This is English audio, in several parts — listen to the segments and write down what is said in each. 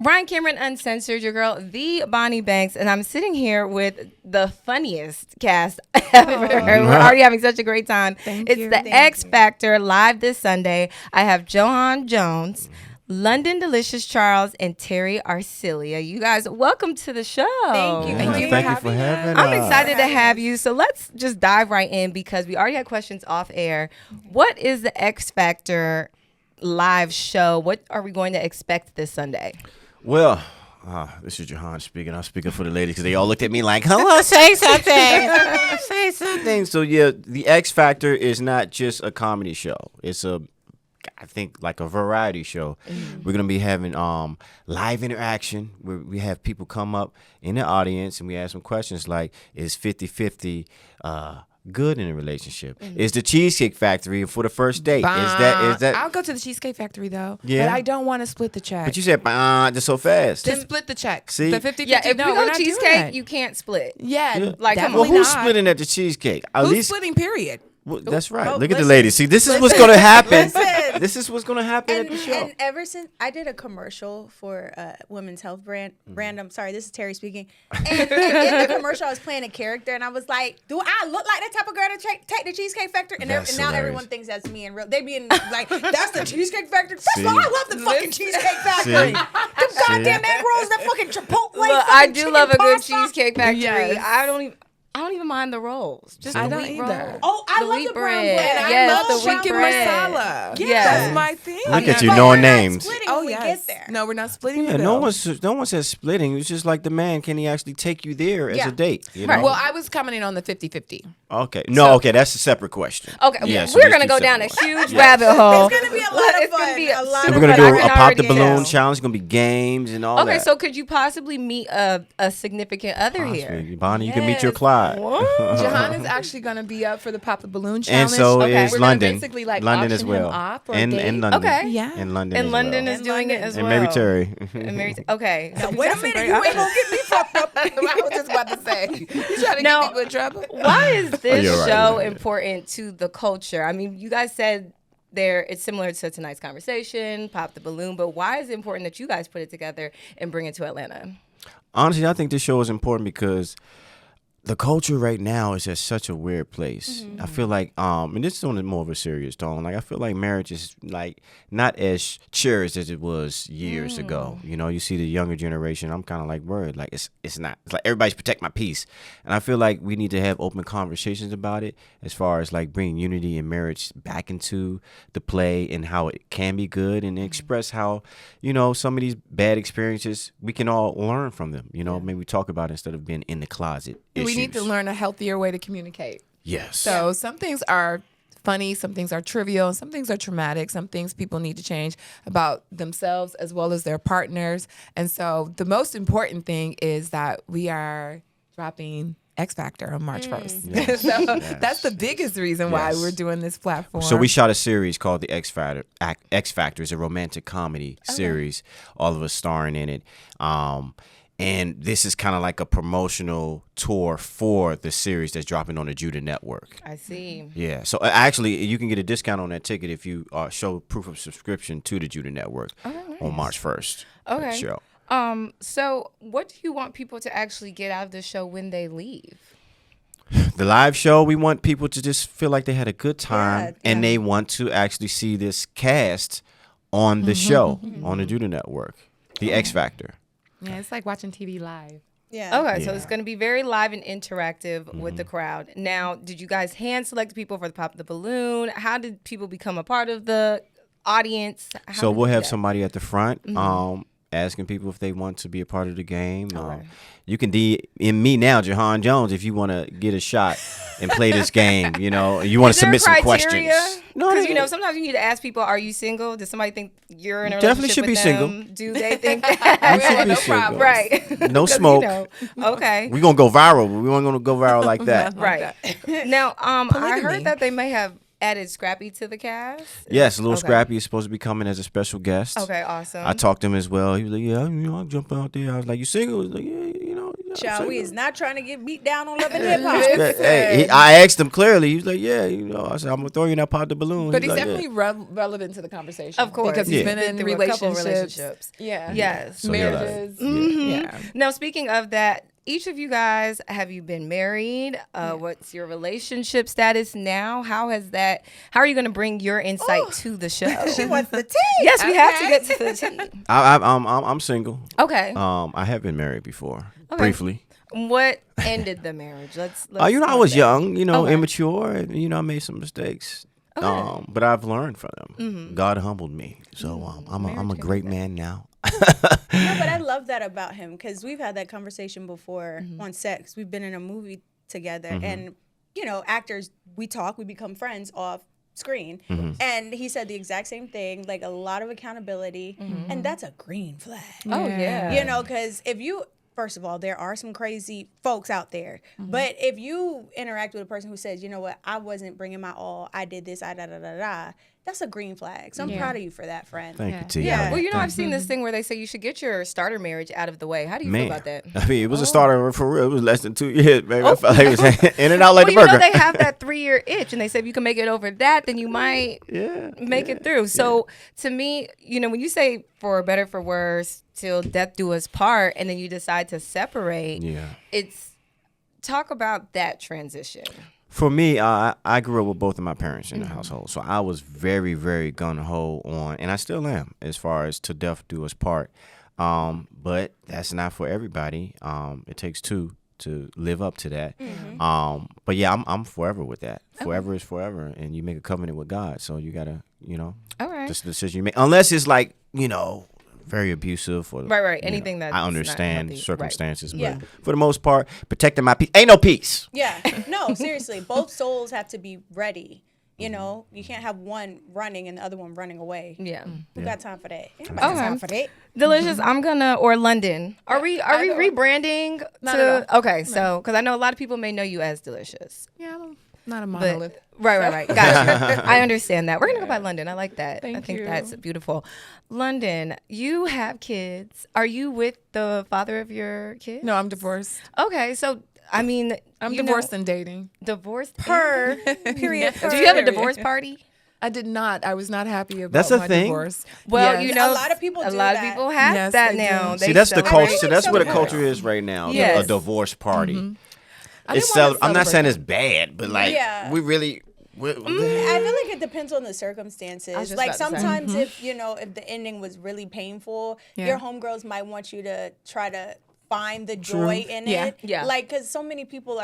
Brian Cameron, Uncensored, your girl, the Bonnie Banks, and I'm sitting here with the funniest cast ever. We're already having such a great time. It's the X Factor live this Sunday. I have Johan Jones, London Delicious Charles, and Terry Arcilia. You guys, welcome to the show. Thank you. Thank you for having us. I'm excited to have you. So let's just dive right in because we already had questions off air. What is the X Factor live show? What are we going to expect this Sunday? Well, this is Johan speaking. I'm speaking for the ladies because they all looked at me like, hello, say something. Say something. So, yeah, the X Factor is not just a comedy show. It's I think like a variety show. We're going to be having live interaction where we have people come up in the audience and we ask them questions like, is 50-50 good in a relationship? Is the Cheesecake Factory for the first date? Is that I'll go to the Cheesecake Factory though. Yeah. But I don't want to split the check. But you said just so fast. Just split the check. See? The 50-50. Yeah, if no, you we're go not doing cheesecake, that. you can't split. Yeah. Like, come on. Well, definitely who's not. splitting at the Cheesecake? At Who's least splitting, period? Well, that's right. Oh, Look at the listen. ladies. See, this is what's going to happen. Listen. This is what's going to happen at the show. And ever since I did a commercial for women's health brand, I'm sorry, this is Terry speaking. And in the commercial, I was playing a character, and I was like, "Do I look like that type of girl to take the Cheesecake Factory?" And, That's now hilarious. everyone thinks that's me. And they being like, "That's the Cheesecake Factory." First See? of all, I love the fucking Cheesecake Factory. Them goddamn egg rolls, that fucking Chipotle. Look, fucking I do chicken love a good pasta. Cheesecake Factory. Yes. I don't even mind the rolls. Just I the don't wheat either. roll. Oh, I love wheat the brown bread. bread. And Yes, I love the wheat chicken bread. masala. Yes. That's my thing. Look at you But knowing we're not names. splitting Oh, when we yes. get there. No, we're not splitting Yeah, the no bill. one says splitting. It's just like the man. Can he actually take you there as Yeah. a date? You Right. know? Well, I was commenting on the 50-50. Okay. No. Okay. That's a separate question. Okay, Yeah, so we're there's going to two go down a separate ones. huge rabbit hole. It's gonna be a lot of It's gonna fun. be A lot And of we're gonna fun. do I a can pop the already balloon tell. challenge. It's gonna be games and all that. Okay, so could you possibly meet a significant other here? Possibly. Bonnie, you can meet your Yes. Clyde. Jahan is actually going to be up for the Pop the Balloon Challenge. And so Okay. is We're gonna London. basically, like, London as auction him well. off for a And date. London. Okay. Yeah. And London. And as London well. is doing it as well. And Mary Terry. And Mary okay. Now, wait a minute, you ain't gonna get me fucked up. I was just about to say. You trying to Now- get people in trouble? Why is this you're right, show you're right. important to the culture? I mean, you guys said it's similar to tonight's conversation, Pop the Balloon, but why is it important that you guys put it together and bring it to Atlanta? Honestly, I think this show is important because the culture right now is at such a weird place. I feel like, and this is on a more of a serious tone. Like I feel like marriage is like not as cherished as it was years ago. You know, you see the younger generation. I'm kind of like worried. Like it's not. It's like everybody's protect my peace, and I feel like we need to have open conversations about it as far as like bringing unity and marriage back into the play and how it can be good and express how some of these bad experiences we can all learn from them. Maybe talk about it instead of being in the closet. We need to learn a healthier way to communicate. Yes. So some things are funny, some things are trivial, some things are traumatic, some things people need to change about themselves as well as their partners. And so the most important thing is that we are dropping X Factor on March 1st. Yes. So Yes. that's the biggest reason why Yes. we're doing this platform. So we shot a series called The X Factor. X Factor is a romantic comedy series. All of us starring in it. And this is kind of like a promotional tour for the series that's dropping on the Judah Network. I see. Yeah. So actually, you can get a discount on that ticket if you show proof of subscription to the Judah Network on March 1st. for the Okay. show. So what do you want people to actually get out of the show when they leave? The live show, we want people to just feel like they had a good time Yeah, and they want to actually see this cast on the show on the Judah Network, The X Factor. Yeah, it's like watching TV live. Yeah. Okay, so Yeah. it's going to be very live and interactive with the crowd. Now, did you guys hand select people for the Pop the Balloon? How did people become a part of the audience? How So did we'll you do have that? somebody at the front asking people if they want to be a part of the game. Okay. You can DM me now, Jahan Jones, if you want to get a shot and play this game. You want Is to there submit some criteria? questions. No, Because sometimes you need to ask people, "Are you single?" Does somebody think you're in a Definitely relationship should be with single. them? Do they think that? You should be no single. problem. Right. No 'Cause, smoke. Okay. We're going to go viral, but we weren't going to go viral like that. Right. Now, I Polygamy. heard that they may have added Scrappy to the cast. Yes, Lil Okay. Scrappy is supposed to be coming as a special guest. Okay, awesome. I talked to him as well. He was like, yeah, I'll jump out there. I was like, you single? He was like, yeah, right, y'all. We is not trying to get beat down on Love and Hip Hop. Hey, I asked him clearly. He was like, "Yeah, I said, I'm gonna throw you in that pot the balloon." But he's like, definitely relevant to the conversation. Of course. Because he's been in through a couple relationships. Yeah. Yes. So Marriages. Yeah. Now, speaking of that, each of you guys, have you been married? What's your relationship status now? How are you going to bring your insight to the show? She wants the tea. Yes, we have to get to the tea. I'm single. Okay. I have been married before, briefly. What ended the marriage? Let's I was young, Okay. immature, and I made some mistakes. Okay. But I've learned from them. Mm-hmm. God humbled me, so I'm a great man now. No, but I love that about him because we've had that conversation before on sex. We've been in a movie together, and actors, we become friends off screen, and he said the exact same thing, like a lot of accountability, and that's a green flag. Oh, yeah. Because if you, first of all, there are some crazy folks out there, but if you interact with a person who says, you know what, I wasn't bringing my all, I did this, that's a green flag. So I'm proud of you for that, friend. Thank you, T. Yeah. Well, I've seen this thing where they say you should get your starter marriage out of the way. How do you feel about that? I mean, it was a starter for real. It was less than 2 years, baby. I felt like it was in and out like the burger. They have that 3-year itch, and they say if you can make it over that, then you might make it through. So to me, when you say for better, for worse, till death do us part, and then you decide to separate, it's talk about that transition. For me, I grew up with both of my parents in the household, so I was very, very gung-ho on, and I still am, as far as till death do us part. But that's not for everybody. It takes two to live up to that. But yeah, I'm forever with that. Forever is forever, and you make a covenant with God, so you gotta, all right, this decision you make, unless it's like, very abusive or right. Anything that I understand circumstances, but for the most part, protecting my peace. Ain't no peace. Yeah, no, seriously, both souls have to be ready. You can't have one running and the other one running away. Yeah, who got time for that? Ain't nobody got time for that. Delicious. I'm gonna or London. Are we rebranding to? Okay, so because I know a lot of people may know you as Delicious. Yeah, not a monolith. Right. Gotcha. I understand that. We're going to go by London. I like that. I think that's beautiful. London, you have kids. Are you with the father of your kids? No, I'm divorced. Okay. So, I mean, I'm divorced and dating. Divorced per period. Did you have a divorce party? I did not. I was not happy about that's a my thing. Divorce. Well, yes. a lot of people do that. people have that now. See, that's the culture. celebrate. That's where the culture is right now. Yes. A divorce party. I I'm not saying it's bad, but like we really. I feel like it depends on the circumstances. Like sometimes if if the ending was really painful, your homegirls might want you to try to find the joy in it. Yeah. Like because so many people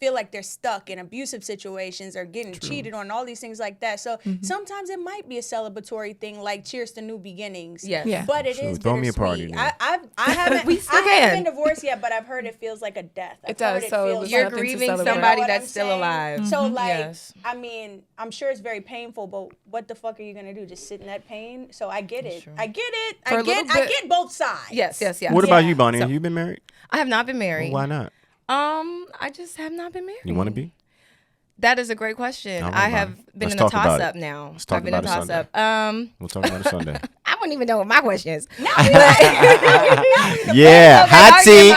feel like they're stuck in abusive situations or getting cheated on, all these things like that. So sometimes it might be a celebratory thing, like cheers to new beginnings. Yeah. But it is throw me a party. I haven't been divorced yet, but I've heard it feels like a death. It does. So you're grieving somebody that's still alive. So like, I mean, I'm sure it's very painful, but what the fuck are you gonna do? Just sit in that pain? So I get it. I get it. I get both sides. Yes. What about you, Bonnie? Have you been married? I have not been married. Well, why not? I just have not been married. You want to be? That is a great question. I have been in a toss-up now. I've been in a toss-up. We'll talk about it Sunday. I wouldn't even know what my question is. Yeah, hot seat.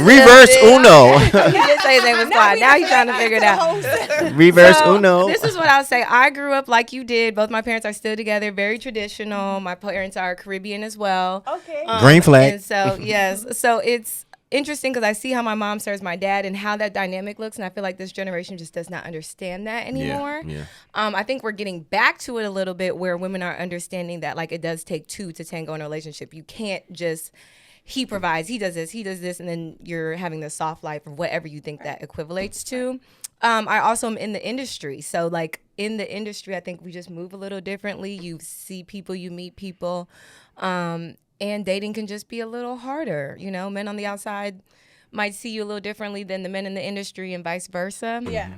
Reverse Uno. He did say his name was Clyde. Now he's trying to figure it out. Reverse Uno. This is what I'll say. I grew up like you did. Both my parents are still together. Very traditional. My parents are Caribbean as well. Okay. Green flag. And so, yes. So it's interesting because I see how my mom serves my dad and how that dynamic looks, and I feel like this generation just does not understand that anymore. Yeah. I think we're getting back to it a little bit where women are understanding that like it does take two to tango in a relationship. You can't just he provides, he does this, and then you're having the soft life or whatever you think that equivalates to. I also am in the industry, so like in the industry, I think we just move a little differently. You see people, you meet people. And dating can just be a little harder. Men on the outside might see you a little differently than the men in the industry and vice versa. Yeah.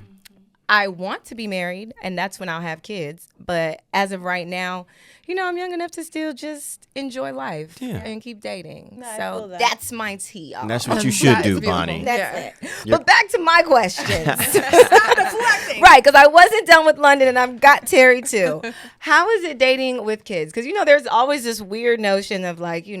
I want to be married, and that's when I'll have kids. But as of right now, I'm young enough to still just enjoy life Yeah. and keep dating. No, I so feel that. that's my tea. And that's what you should do, Bonnie. That's it. But back to my questions. Stop deflecting. Right, because I wasn't done with London and I've got Terry too. How is it dating with kids? Because, there's always this weird notion of like, you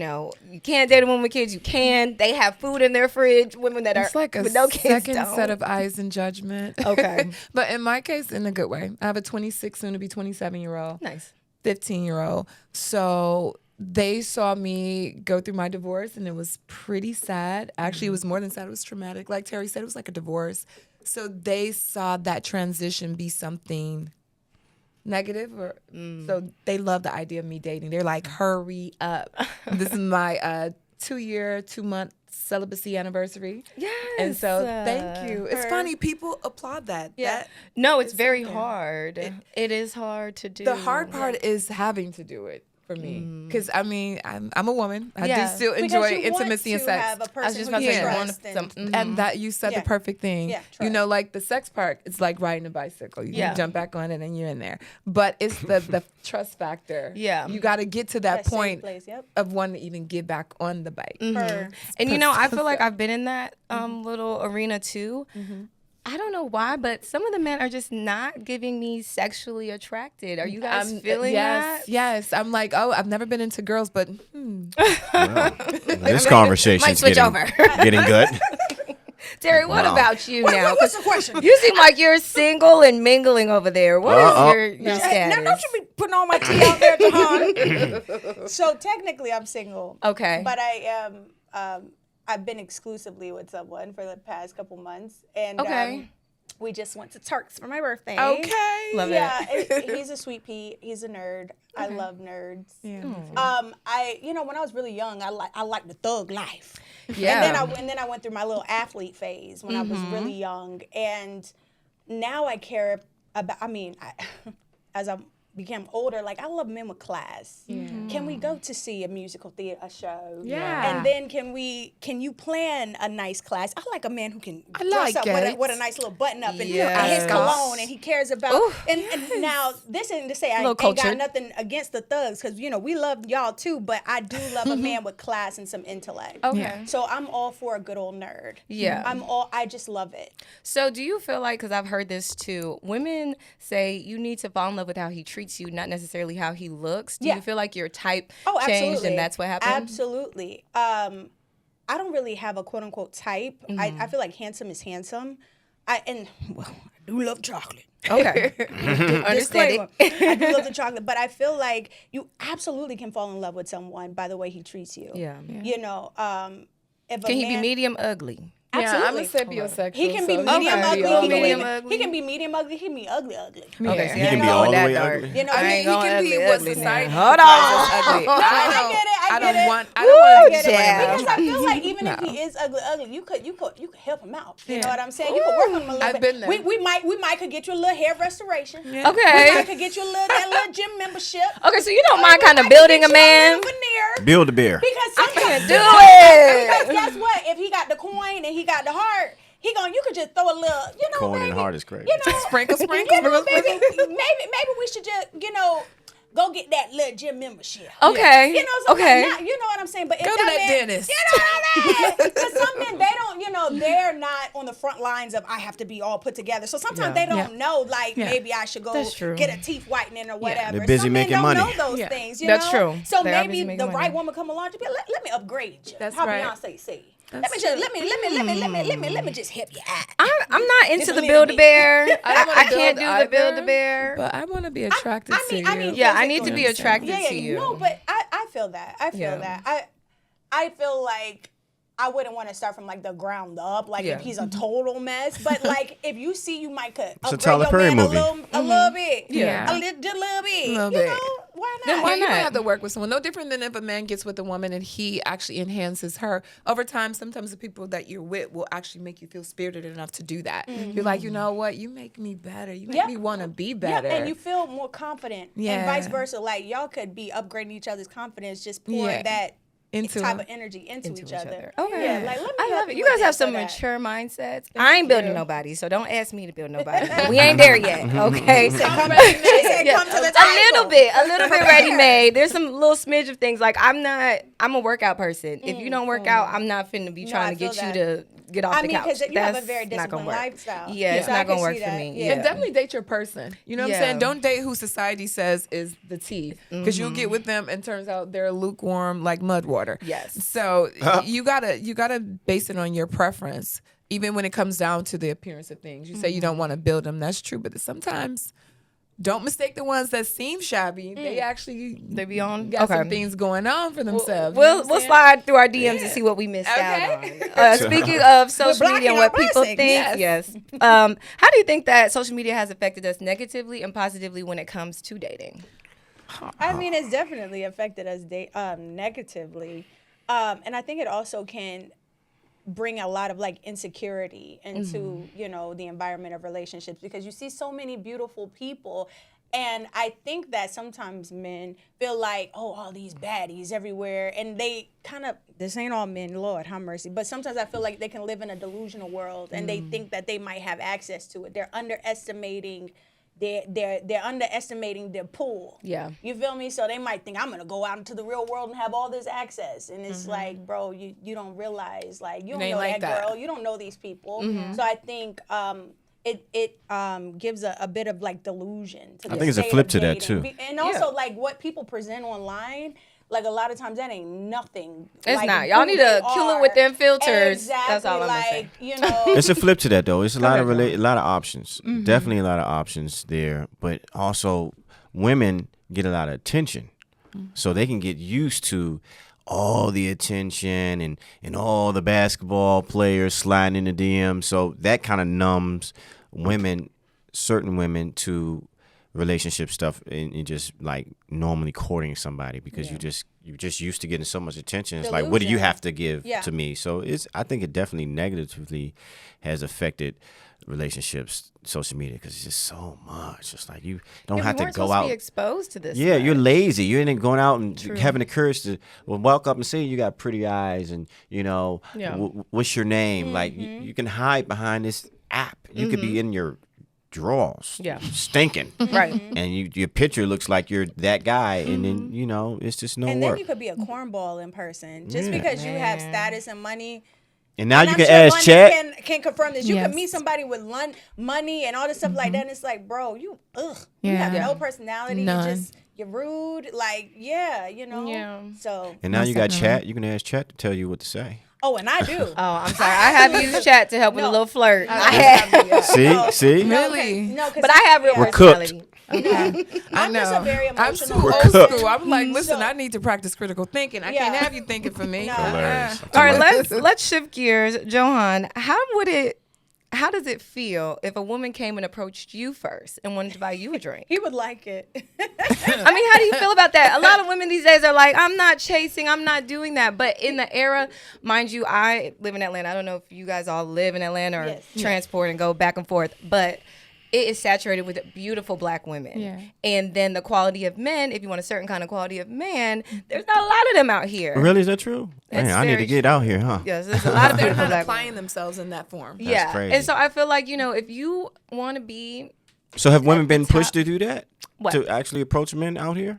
can't date a woman with kids. You can. They have food in their fridge. Women that It's are like a with no kids second don't. set of eyes and judgment. Okay. But in my case, in a good way. I have a 26, soon to be 27-year-old. Nice. 15-year-old. So they saw me go through my divorce, and it was pretty sad. Actually, it was more than sad. It was traumatic. Like Terry said, it was like a divorce. So they saw that transition be something negative. So they love the idea of me dating. They're like, hurry up. This is my 2-year, 2-month celibacy anniversary. Yes. And so thank you. It's funny. People applaud that. Yeah. No, it's very hard. It is hard to do. The hard part is having to do it for me. Because, I'm a woman. I do still Because enjoy you want intimacy and to sex. have a person I was just who about to you say, you want trust some. And that you said Yeah. the perfect thing. Yeah, trust. Like the sex part, it's like riding a bicycle. You Yeah. jump back on it and you're in there. But it's the trust factor. Yeah. You got to get to that safe point place, yep. of wanting to even get back on the bike. Her. And I feel like I've been in that little arena too. I don't know why, but some of the men are just not giving me sexually attracted. Are you guys feeling that? Yes. I'm like, I've never been into girls, but This conversation's Might switch over. getting good. Terry, what Wow. about you now? What's the question? You seem like you're single and mingling over there. What is your Now, status? don't you be putting all my tea out there, Jahan. So technically, I'm single. Okay. But I am. I've been exclusively with someone for the past couple months, and Okay. we just went to Turks for my birthday. okay. Love Yeah, he's a sweet pea. He's a nerd. I love nerds. Yeah. When I was really young, I liked the thug life. Yeah. And then I went through my little athlete phase when I was really young, and now I care about. As I became older, like I love men with class. Can we go to see a musical theater show? Yeah. And then can you plan a nice class? I like a man who can dress like up it. with a nice little button up and Yes. his cologne, and he cares about. Ooh, and now this isn't to say I little ain't got cultured. nothing against the thugs, because we love y'all too, but I do love a man with class and some intellect. Okay. So I'm all for a good old nerd. Yeah. I just love it. So do you feel like, because I've heard this too, women say you need to fall in love with how he treats you, not necessarily how he looks. Do Yeah. you feel like your type Oh, changed absolutely. and that's what happened? Absolutely. I don't really have a quote unquote type. I feel like handsome is handsome. I do love chocolate. Okay. Disclaimer. I do love the chocolate, but I feel like you absolutely can fall in love with someone by the way he treats you. Yeah. If Can he be medium ugly? Yeah, I'm a Absolutely. sapiosexual. He can be so medium can ugly. be all He the can, way. he can be medium ugly. He can be ugly. Okay, He can be all the way ugly. I mean, he can be what society Hold defines on. as ugly. I get it. I get it. want to Get it. Yeah. Because I feel like even if he is ugly, you could help him out. You know what I'm saying? You could work on him a little I've bit. been there. We might could get you a little hair restoration. We Okay. might could get you that little gym membership. Okay, so you don't mind kind of building a man? Veneer. Build a bear. Because sometimes Do it. Because guess what? If he got the coin and he got the heart, you could just throw a little, Coin baby, and heart is crazy. Sprinkle. maybe we should just, go get that little gym membership. Okay. Okay. Okay. You know what I'm saying? But if Go to that man, dentist. You know what I mean? Because some men, they don't, they're not on the front lines of I have to be all put together. So sometimes they don't know, like, maybe I should go That's true. get a teeth whitening or whatever. They're busy some making men don't money. know those Yeah. things, you That's know? true. So They are busy maybe making the money. right woman come along to be let me upgrade you. That's How right. Beyonce say. Let me just help you out. I'm not into Just the a Build a little Bear. I don't wanna I can't build do the either, Build a Bear. But I want to be attracted to you. Yeah, I need to be physically. attracted to you. No, but I feel that. I feel that. I feel like I wouldn't want to start from like the ground up, like if he's a total mess. But like if you see you might could upgrade Tyler your Perry man movie. a little bit, Yeah. a little bit, Little you bit. know, why Then not? why you not? might have to work with someone. No different than if a man gets with a woman and he actually enhances her. Over time, sometimes the people that you're with will actually make you feel spirited enough to do that. You're like, you know what? You make me better. You make Yeah. me want to be Yeah, better. and you feel more confident, Yeah. and vice versa. Like y'all could be upgrading each other's confidence, just pouring that Into type it. of energy into each other. Okay. Yeah, like, let me I help love it. you You with guys have this or some that. mature mindsets. I ain't building nobody, so don't ask me to build nobody. We ain't there yet, okay? She said, come to the table. A little bit ready made. There's some little smidge of things. Like I'm a workout person. If you don't work out, I'm not finna be trying to get you to get off the couch. because you have a That's very not gonna disciplined work. lifestyle. Yeah, it's So not I gonna can work see for that. me. Yeah. And definitely date your person. You know what I'm saying? Don't date who society says is the tea, because you'll get with them and turns out they're lukewarm like mud water. Yes. So you gotta base it on your preference, even when it comes down to the appearance of things. You say you don't want to build them. That's true, but sometimes. Don't mistake the ones that seem shabby. They actually be on. got some things going on for themselves. We'll slide through our DMs and see what we missed out on. Speaking of social media and what people think, yes. How do you think that social media has affected us negatively and positively when it comes to dating? I mean, it's definitely affected us negatively. And I think it also can bring a lot of like insecurity into the environment of relationships, because you see so many beautiful people, and I think that sometimes men feel like, oh, all these baddies everywhere, and they kind of, this ain't all men, Lord have mercy, but sometimes I feel like they can live in a delusional world and they think that they might have access to it. They're underestimating they're underestimating their pool. Yeah. You feel me? So they might think, I'm gonna go out into the real world and have all this access. And it's like, bro, you don't realize, like, you don't know like that that girl, you don't know these people. So I think it gives a bit of like delusion to the I think it's a state flip of to that, dating. too. And also like what people present online, like a lot of times that ain't nothing. It's like not. Y'all who need they to kill it with them filters. Exactly. That's all I'm gonna say. Like, you know. It's a flip to that though. It's a lot of options. Definitely a lot of options there, but also women get a lot of attention, so they can get used to all the attention and all the basketball players sliding in the DM. So that kind of numbs certain women to relationship stuff and just like normally courting somebody, because you're just used to getting so much attention. It's like, what do you have to give to me? So I think it definitely negatively has affected relationships, social media, because it's just so much. It's like you don't have to go out. To be exposed to this. Yeah, stuff. you're lazy. You ain't going out and having the courage to walk up and say you got pretty eyes and what's your name? Like you can hide behind this app. You could be in your drawers, stinking, right? And your picture looks like you're that guy, and then it's just no and work. then you could be a cornball in person just because you have status and money. And now you I'm can sure ask chat. Can confirm this. You can meet somebody with money and all this stuff like that, and it's like, bro, you have no personality. None. You're rude. Like, Yeah. So. And now you got chat. You can ask chat to tell you what to say. Oh, and I do. Oh, I'm sorry. I have used chat to help with a little flirt. See? Really? No, but I have real We're personality. I'm just a very I'm emotional too old person. school. I'm like, listen, I need to practice critical thinking. I can't have you thinking for me. Hilarious. All right, let's shift gears. Johan, how does it feel if a woman came and approached you first and wanted to buy you a drink? He would like it. I mean, how do you feel about that? A lot of women these days are like, I'm not chasing, I'm not doing that. But in the era, mind you, I live in Atlanta. I don't know if you guys all live in Atlanta or transport and go back and forth, but it is saturated with beautiful black women. Yeah. And then the quality of men, if you want a certain kind of quality of man, there's not a lot of them out here. Really, is that true? Man, I need to get out here, huh? Yes, there's a lot of They're beautiful not black applying women. themselves in that form. Yeah. crazy. And so I feel like, if you want to be... So have women been pushed to do that? What? To actually approach men out here?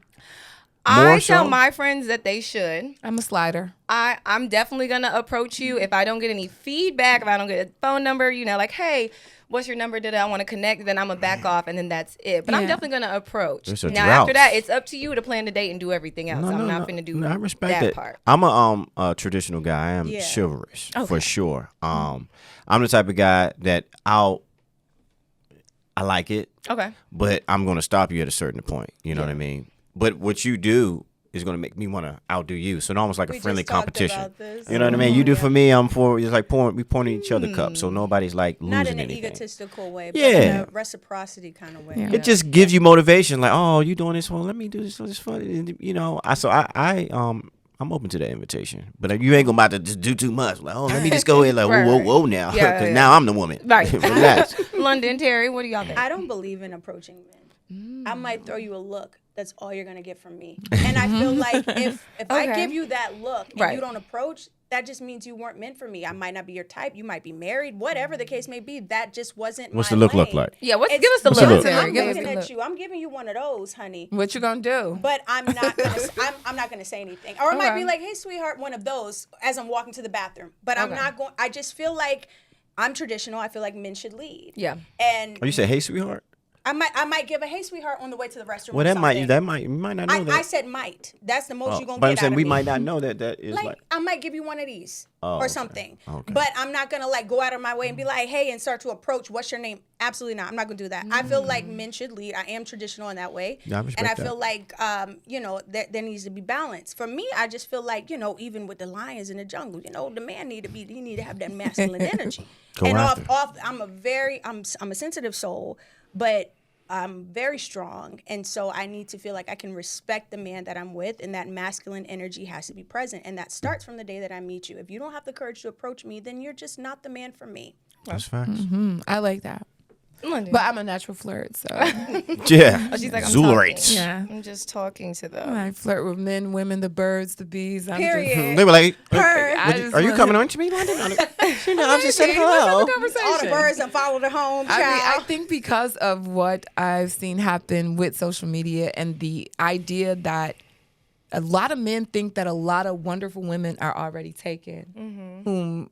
I tell so? my friends that they should. I'm a slider. I'm definitely going to approach you if I don't get any feedback, if I don't get a phone number, like, hey, what's your number? Did I want to connect? Then I'm going to back off, and then that's it. But I'm definitely going to approach. There's a now, drought. after that, it's up to you to plan the date and do everything else. I'm not going to do I respect that part. I'm a traditional guy. I am chivalrous for sure. I'm the type of guy that I like it. Okay. But I'm going to stop you at a certain point. You know what I mean? But what you do is going to make me want to outdo you. So it's almost like a friendly competition. You know what I mean? You do for me, I'm for. It's like we pouring each other cups, so nobody's like losing Not in an anything. egotistical way, but in a reciprocity kind of way. Yeah. It just gives you motivation. Like, oh, you doing this? Well, let me do this. It's fun. I'm open to that invitation, but you ain't gonna about to just do too much. Like, oh, let me just go in. Like, whoa, now, because now I'm the woman. Right. Relax. London, Terry, what do y'all think? I don't believe in approaching men. I might throw you a look. that's all you're gonna get from me. And I feel like if I give you that look and you don't approach, that just means you weren't meant for me. I might not be your type. You might be married. Whatever the case may be, that just wasn't. What's my the look lane. look like? Yeah, give us the What's the look. look? I'm looking at you. I'm giving you one of those, honey. What you gonna do? But I'm not gonna. I'm not gonna say anything. Or it might be like, "Hey, sweetheart," one of those as I'm walking to the bathroom. But I'm not going. I just feel like I'm traditional. I feel like men should lead. Yeah. And You say, "Hey, sweetheart." I might give a "Hey, sweetheart" on the way to the restroom. Well, you might not know that. I said might. That's the most you're gonna but get I'm saying out of we me. might not know that is Like I might give you one of these Oh, or okay. something. Okay. But I'm not gonna like go out of my way and be like, "Hey," and start to approach. What's your name? Absolutely not. I'm not gonna do that. I feel like men should lead. I am traditional in that way. Yeah, I respect and I that. feel like there needs to be balance. For me, I just feel like even with the lions in the jungle, the man need to have that masculine energy. Go and after. I'm a sensitive soul, but I'm very strong, and so I need to feel like I can respect the man that I'm with, and that masculine energy has to be present, and that starts from the day that I meet you. If you don't have the courage to approach me, then you're just not the man for me. That's facts. I like that. But I'm a natural flirt, so Yeah. She's like, Zula rates. yeah. I'm just talking to them. I flirt with men, women, the birds, the bees. I'm Period. They were like, I just "Are you wanna- coming on to me, London?" I'm just saying Let's have a hello. conversation. All the birds that followed her home, child. I think because of what I've seen happen with social media and the idea that a lot of men think that a lot of wonderful women are already taken, whom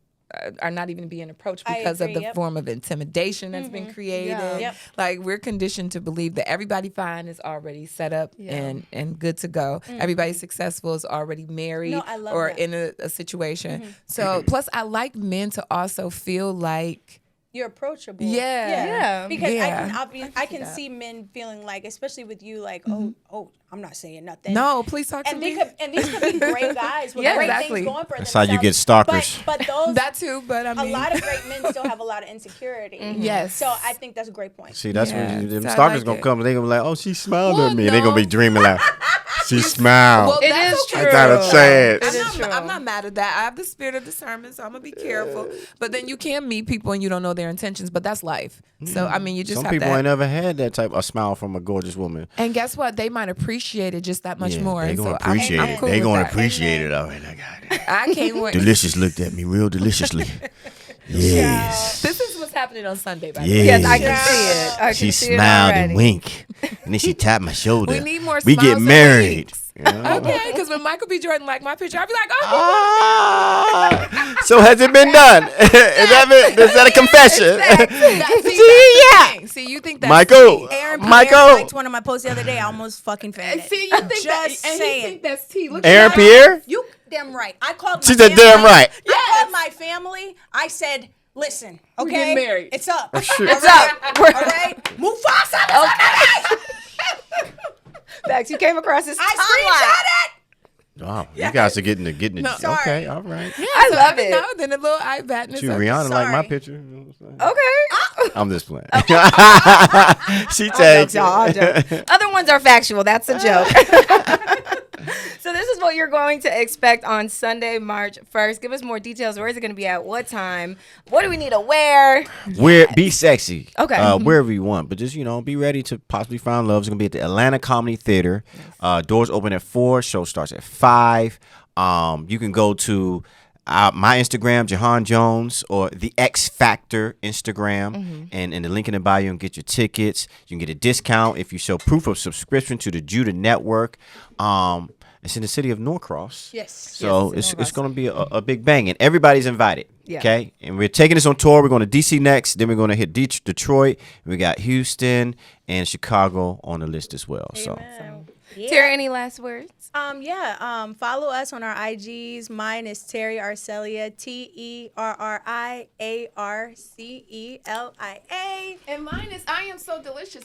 are not even being approached I because of agree, the yep. form of intimidation that's been created. Yeah. Yep. Like we're conditioned to believe that everybody fine is already set up and good to go. Everybody successful is already married No, I love or that. in a situation. So plus I like men to also feel like You're approachable. Yeah. Because Yeah. I can see men feeling like, especially with you, like, oh, I'm not saying nothing. no, please talk to And me. these could be great guys with Yeah, great exactly. things going for That's how you themselves. get stalkers. But those That too, but I a mean, lot of great men still have a lot of insecurity. Yes. So I think that's a great point. See, that's Yeah, when them so I stalkers like gonna it. come. They gonna be like, "Oh, she smiled Well, at me." And they gonna be no. dreaming like, "She smiled." Well, It that's is okay. true. I gotta say it. It is true. I'm not mad at that. I have the spirit of discernment, so I'm gonna be careful. But then you can meet people and you don't know their intentions, but that's life. So I mean, you just Some have people to. ain't never had that type of smile from a gorgeous woman. And guess what? They might appreciate it just that much Yeah, more. they And gonna so I'm- appreciate I'm it. cool They with gonna that. appreciate it. All right, I got it. I can't wait. Delicious looked at me real deliciously. Yes. This is what's happening on Sunday, by the Yeah. way. Yes, I can see it. I can She see it smiled already. and winked, and then she tapped my shoulder. We need more We get smiles and married. winks. You know? Okay, because when Michael B. Jordan liked my picture, I'd be like, oh, Ah, so has it been done? Is that a confession? See, you think that's Michael, Aaron Michael, Pierre liked one of my posts the other day. I almost fucking fainted. See, you think Just that, and saying. he think that's T. Look Aaron at Pierre. You damn right. I called. She my said, family. "Damn right." I called my family. I said, "Listen, okay, getting married. It's up. shit. It's up. All right, Mufasa. Facts. You came across this. I timeline. screenshot it. Wow, you guys are getting the. No. Sorry. Okay, all right. I love it. No, then a little eye batting. Shoot, Rihanna like my Sorry. picture. You know what I'm saying? Okay. I'm just playing. Oh. She takes Y'all, I'll it. joke. Other ones are factual. That's a joke. So this is what you're going to expect on Sunday, March 1st. Give us more details. Where is it going to be at? What time? What do we need to wear? Be sexy. Okay. Wherever you want, but just be ready to possibly find love. It's gonna be at the Atlanta Comedy Theater. Doors open at 4. Show starts at 5. You can go to my Instagram, Jahan Jones, or the X Factor Instagram, and in the link in the bio, and get your tickets. You can get a discount if you show proof of subscription to the Judah Network. It's in the city of Norcross. Yes. So Yes, it's going to be a big bang, and everybody's invited. Yeah. Okay, and we're taking this on tour. We're going to DC next, then we're going to hit Detroit. We got Houston and Chicago on the list as well. So Yeah. Terry, any last words? Follow us on our IGs. Mine is Terry Arcelia, TerriArcelia. And mine is I am so delicious.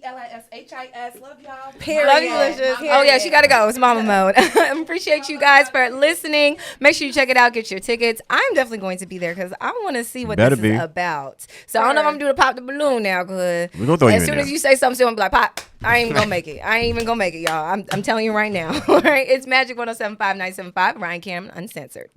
IAMSODEELISHIS. Love y'all. Period. Love you, Licious. Oh, yeah, she got to go. It's mama mode. Appreciate you guys for listening. Make sure you check it out. Get your tickets. I'm definitely going to be there because I want to see what Better this is be. about. So I don't know if I'm going to pop the balloon now because We're gonna throw you as in soon there. as you say something, I'm going to be like, pop. I ain't even going to make it. I ain't even going to make it, y'all. I'm telling you right now. All right. It's Magic 107.5 975. Ryan Cameron, Uncensored.